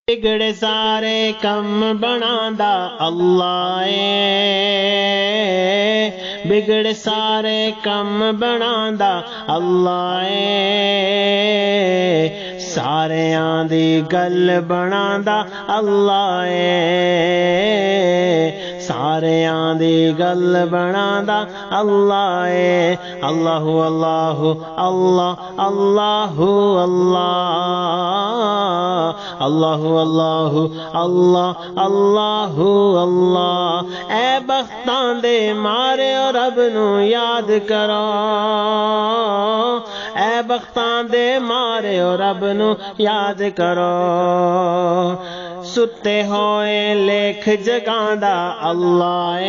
بگڑے سارے کم بناندا اللہ بگڑے سارے کم بناندا اللہ ساریاں دی گل بناندا اللہ ساریاں دی گل بناندا اللہ اللہ اللہ اللہ اللہ اللہ اللہ اللہ اللہ اللہ اے بختاں دے مارے اور رب نو یاد کرو اے بختاں دے مارے اور رب نو یاد کرو ستے ہوئے لکھ جگاندا اللہ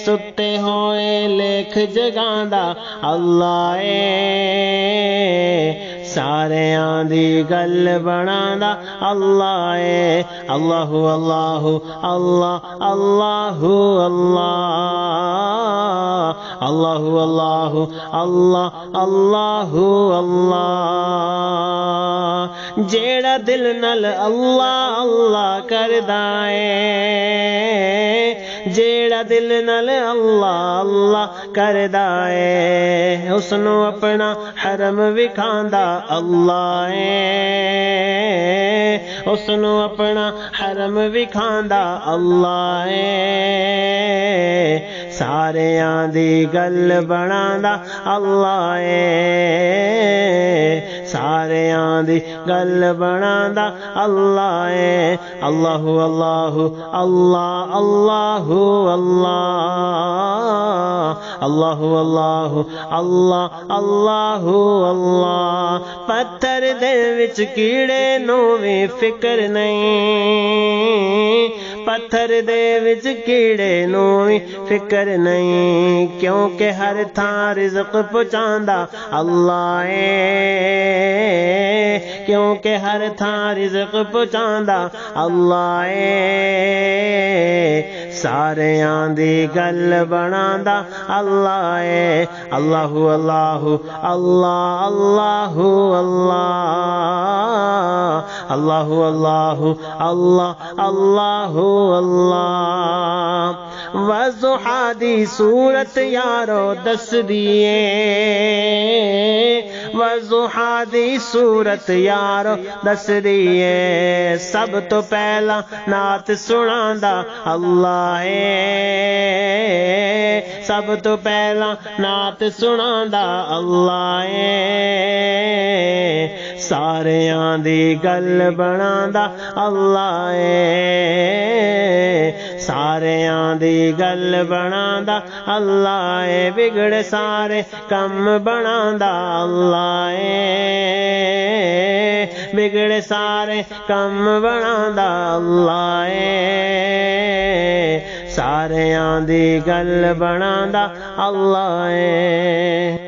ستے ہوئے لکھ جگاندا اللہ ساریاں دی گل بناندا اللہ اللہ اللہ اللہ اللہ اللہ اللہ اللہ اللہ اللہ جیڑا دل نال اللہ اللہ کردا اے جیڑا دل نال اللہ اللہ کردا اے اس نو اپنا حرم وکھاندا اللہ اس نو اپنا حرم وکھاندا اللہ ساریاں دی گل بناندا اللہ ساریاں دی گل بناندا اللہ اللہ اللہ اللہ اللہ اللہ اللہ اللہ اللہ اللہ پتھر دے وچ کیڑے نو وی فکر نہیں پتھر دے وچ کیڑے نو وی فکر نہیں کیونکہ ہر تھاں رزق پہنچاندا اللہ کیونکہ ہر تھاں رزق پہنچاندا اللہ ساریاں دی گل بناندا اللہ اللہ اللہ اللہ اللہ اللہ اللہ اللہ اللہ اللہ وضحا دی صورت یارو دس دیے وضحا دی صورت یارو دس دیے سب تو پہلا نعت سناندا اللہ سب تو پہلا نعت سناندا اللہ ساریاں دی گل بناندا اللہ ساریاں دی گل بناندا اللہ بگڑے سارے کم بناندا اللہ بگڑے سارے کم بناندا اللہ ساریاں دی گل بناندا اللہ